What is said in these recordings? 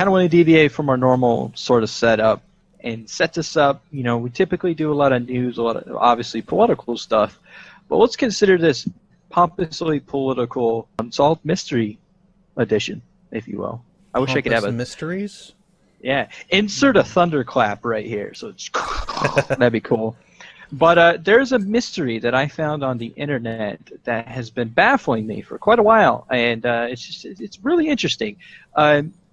kind of want to deviate from our normal sort of setup and set this up. You know, we typically do a lot of news, a lot of obviously political stuff, but let's consider this pompously political unsolved mystery edition, if you will. I wish I could have a mysteries. Yeah, insert a thunderclap right here, so it's that'd be cool. But there's a mystery that I found on the internet that has been baffling me for quite a while, and it's really interesting.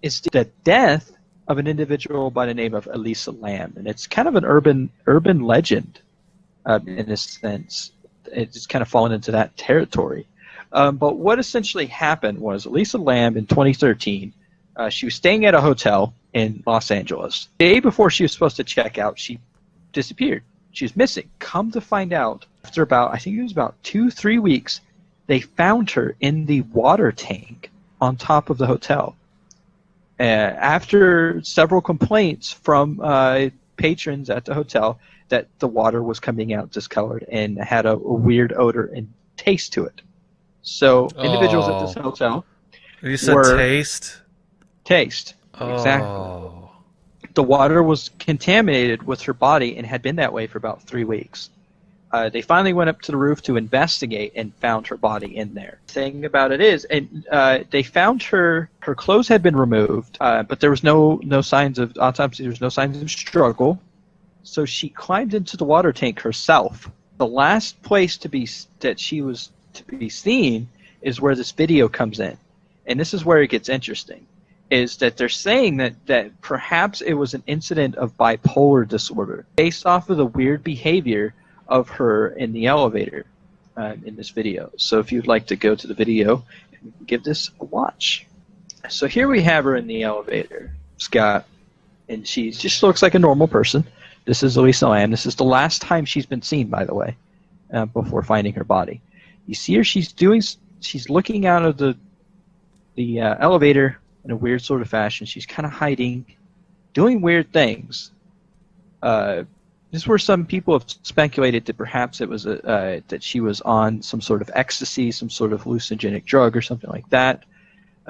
It's the death of an individual by the name of Elisa Lam, and it's kind of an urban legend in a sense. It's kind of fallen into that territory. But what essentially happened was Elisa Lam in 2013, she was staying at a hotel in Los Angeles. The day before she was supposed to check out, she disappeared. She was missing. Come to find out, after about, I think it was about 2-3 weeks, they found her in the water tank on top of the hotel. After several complaints from patrons at the hotel that the water was coming out discolored and had a weird odor and taste to it. So individuals at this hotel You said taste? Taste. Exactly. The water was contaminated with her body and had been that way for about 3 weeks. They finally went up to the roof to investigate and found her body in there. The thing about it is, they found her clothes had been removed, but there was no signs of autopsy. There was no signs of struggle. So she climbed into the water tank herself. The last place that she was to be seen is where this video comes in. And this is where it gets interesting, is that they're saying that perhaps it was an incident of bipolar disorder based off of the weird behavior of her in the elevator in this video. So if you'd like to go to the video and give this a watch. So here we have her in the elevator, Scott, and she just looks like a normal person. This is Elisa Lam. This is the last time she's been seen, by the way, before finding her body. You see her, she's looking out of the elevator in a weird sort of fashion. She's kind of hiding, doing weird things. This is where some people have speculated that perhaps it was that she was on some sort of ecstasy, some sort of hallucinogenic drug or something like that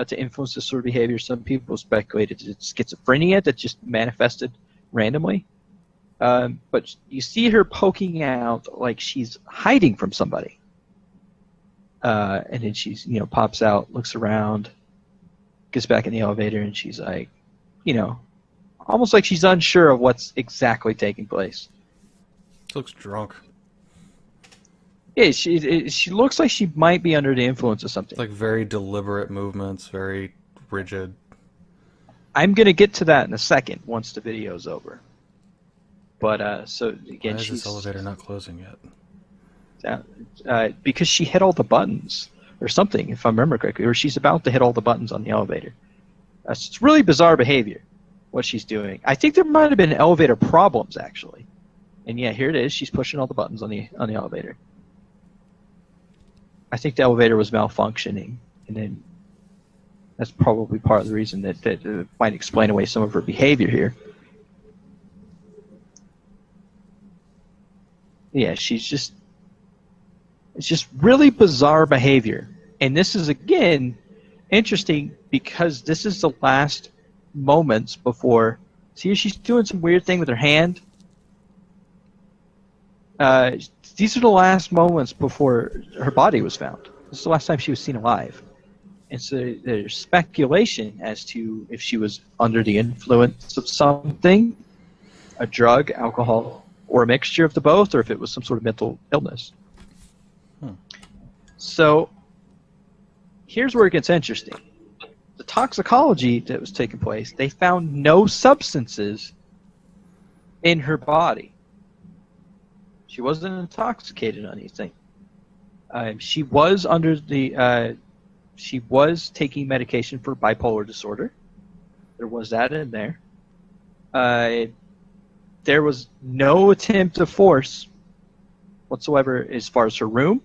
to influence this sort of behavior. Some people speculated that it's schizophrenia that just manifested randomly. But you see her poking out like she's hiding from somebody. And then she's, pops out, looks around, gets back in the elevator, and she's like, almost like she's unsure of what's exactly taking place. She looks drunk. Yeah, she looks like she might be under the influence of something. Like very deliberate movements, very rigid. I'm going to get to that in a second once the video's over. But, so, again, why is this elevator not closing yet? Because she hit all the buttons or something, if I remember correctly, or she's about to hit all the buttons on the elevator. It's really bizarre behavior, what she's doing. I think there might have been elevator problems, actually. And yeah, here it is. She's pushing all the buttons on the elevator. I think the elevator was malfunctioning, and then that's probably part of the reason that might explain away some of her behavior here. Yeah, it's just really bizarre behavior. And this is, again, interesting because this is the last moments before... See, she's doing some weird thing with her hand. These are the last moments before her body was found. This is the last time she was seen alive. And so there's speculation as to if she was under the influence of something, a drug, alcohol, or a mixture of the both, or if it was some sort of mental illness. So here's where it gets interesting. The toxicology that was taking place, they found no substances in her body. She wasn't intoxicated on anything. She was she was taking medication for bipolar disorder. There was that in there. There was no attempt of force whatsoever as far as her room.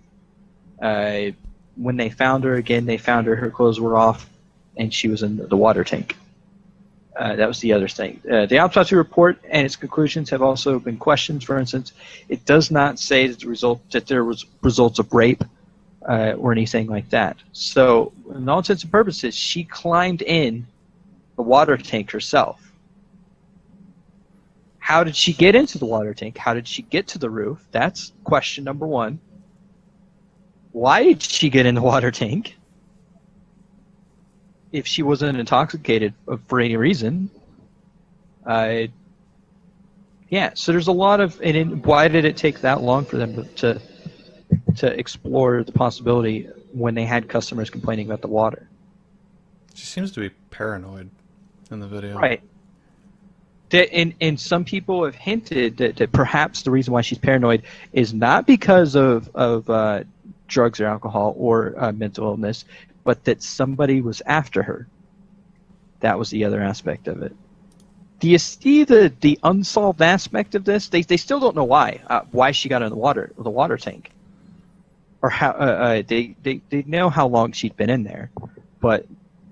When they found her, again, her clothes were off, and she was in the water tank. That was the other thing. The autopsy report and its conclusions have also been questioned. For instance, it does not say that there was results of rape or anything like that. So, in all intents and purposes, she climbed in the the water tank herself. How did she get into the water tank? How did she get to the roof? That's question number one. Why did she get in the water tank? If she wasn't intoxicated for any reason. Yeah, so there's a lot of... And why did it take that long for them to explore the possibility when they had customers complaining about the water? She seems to be paranoid in the video. Right. And some people have hinted that perhaps the reason why she's paranoid is not because of drugs or alcohol or mental illness, but that somebody was after her. That was the other aspect of it. Do you see the unsolved aspect of this? They still don't know why she got in the water tank, or how they know how long she'd been in there, but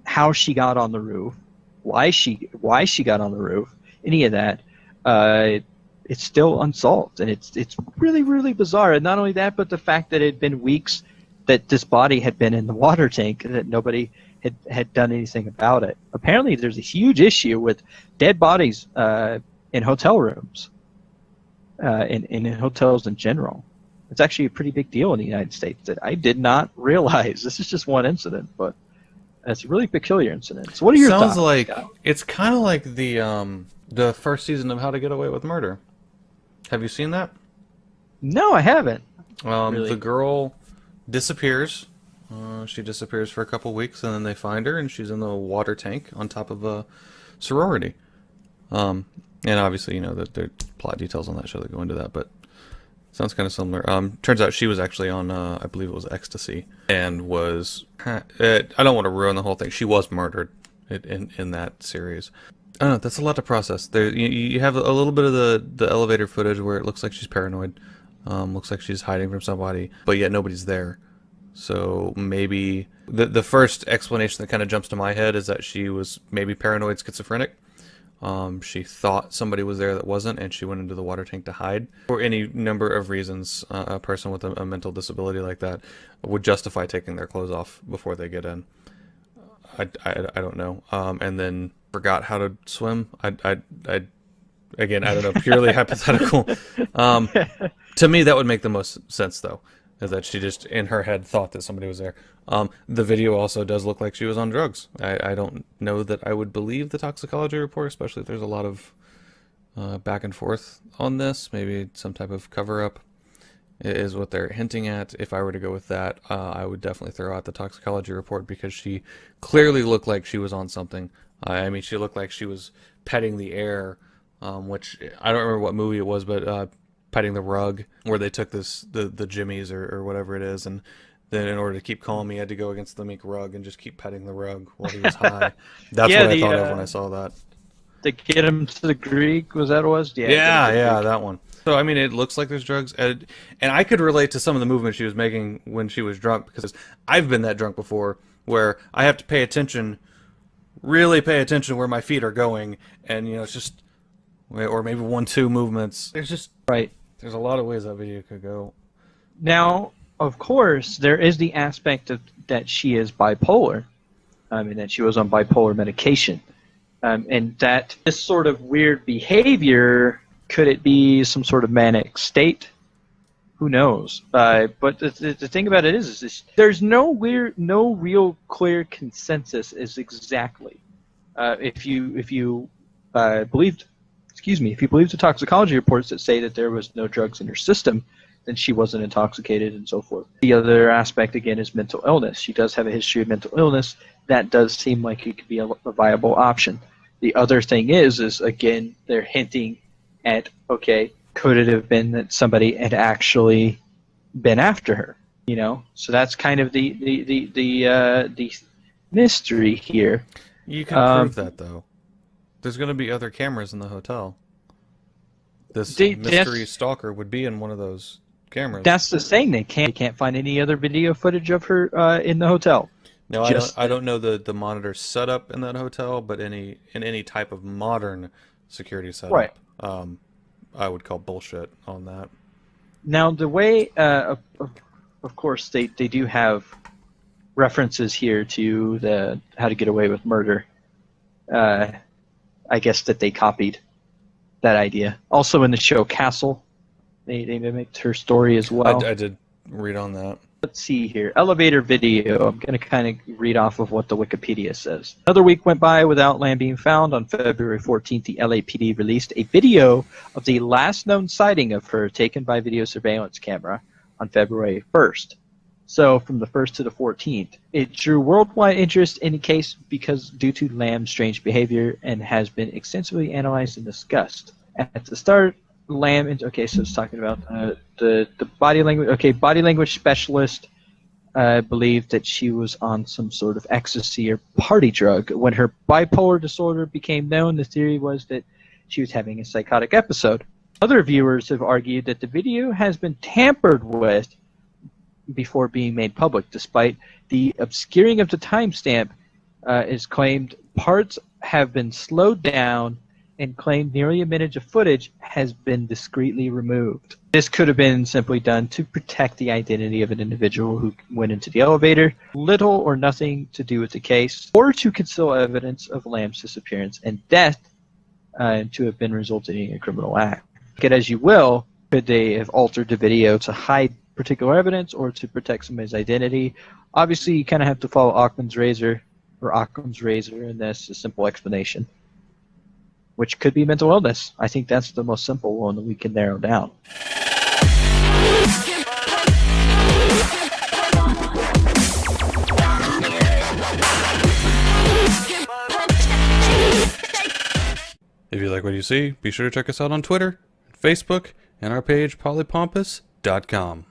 how she got on the roof, why she got on the roof, any of that, it's still unsolved, and it's really, really bizarre. And not only that, but the fact that it had been weeks that this body had been in the water tank and that nobody had done anything about it. Apparently, there's a huge issue with dead bodies in hotel rooms, in hotels in general. It's actually a pretty big deal in the United States that I did not realize. This is just one incident, but it's a really peculiar incident. So what are your thoughts? Sounds like it's kind of like the first season of How to Get Away with Murder. Have you seen that? No, I haven't. Really? The girl disappears. She disappears for a couple weeks, and then they find her, and she's in the water tank on top of a sorority. And obviously, you know, that there are plot details on that show that go into that, but sounds kind of similar. Turns out she was actually on, I believe it was ecstasy, and was... I don't want to ruin the whole thing. She was murdered in that series. I don't know, that's a lot to process. There, you have a little bit of the elevator footage where it looks like she's paranoid. Looks like she's hiding from somebody, but yet nobody's there. So maybe the first explanation that kind of jumps to my head is that she was maybe paranoid schizophrenic. She thought somebody was there that wasn't, and she went into the water tank to hide. For any number of reasons, a person with a mental disability like that would justify taking their clothes off before they get in. I don't know. And then forgot how to swim. Again, I don't know, purely hypothetical. To me, that would make the most sense, though, is that she just, in her head, thought that somebody was there. The video also does look like she was on drugs. I don't know that I would believe the toxicology report, especially if there's a lot of back and forth on this. Maybe some type of cover-up is what they're hinting at. If I were to go with that, I would definitely throw out the toxicology report, because she clearly looked like she was on something. I mean, she looked like she was petting the air, which I don't remember what movie it was, but petting the rug, where they took the jimmies or whatever it is, and then in order to keep calm, he had to go against the meek rug and just keep petting the rug while he was high. That's what I thought of when I saw that. To get him to the Greek, was that what it was? Yeah, that one. So, I mean, it looks like there's drugs, and I could relate to some of the movements she was making when she was drunk, because I've been that drunk before, where I have to pay attention, really pay attention where my feet are going, and, you know, it's just, or maybe 1-2 movements. There's just, right. There's a lot of ways that video could go. Now, of course, there is the aspect of that she is bipolar. I mean, that she was on bipolar medication. And that this sort of weird behavior, could it be some sort of manic state? Who knows? But the thing about it is there's no real clear consensus as exactly. If you believe the toxicology reports that say that there was no drugs in her system, then she wasn't intoxicated and so forth. The other aspect, again, is mental illness. She does have a history of mental illness. That does seem like it could be a viable option. The other thing is again, they're hinting at, okay, could it have been that somebody had actually been after her? You know, so that's kind of the mystery here. You can prove that, though. There's going to be other cameras in the hotel. This mystery stalker would be in one of those cameras. That's the thing. They can't find any other video footage of her in the hotel. No, I don't know the monitor setup in that hotel, but in any type of modern security setup, right. I would call bullshit on that. Now, the way, of course, they do have references here to the How to Get Away with Murder I guess that they copied that idea. Also in the show Castle, they mimicked her story as well. I did read on that. Let's see here. Elevator video. I'm going to kind of read off of what the Wikipedia says. Another week went by without Lam being found. On February 14th, the LAPD released a video of the last known sighting of her taken by video surveillance camera on February 1st. So from the 1st to the 14th. It drew worldwide interest in the case because due to Lam's strange behavior and has been extensively analyzed and discussed. At the start, Lam, okay, so it's talking about the body language. Okay, body language specialist believed that she was on some sort of ecstasy or party drug. When her bipolar disorder became known, the theory was that she was having a psychotic episode. Other viewers have argued that the video has been tampered with before being made public, despite the obscuring of the timestamp. Is claimed parts have been slowed down and claimed nearly a minute of footage has been discreetly removed. This could have been simply done to protect the identity of an individual who went into the elevator, little or nothing to do with the case, or to conceal evidence of Lam's disappearance and death to have been resulting in a criminal act. Take it as you will, could they have altered the video to hide particular evidence or to protect somebody's identity? Obviously, you kind of have to follow Occam's razor, in this, a simple explanation, which could be mental illness. I think that's the most simple one that we can narrow down. If you like what you see, be sure to check us out on Twitter, Facebook, and our page polypompous.com.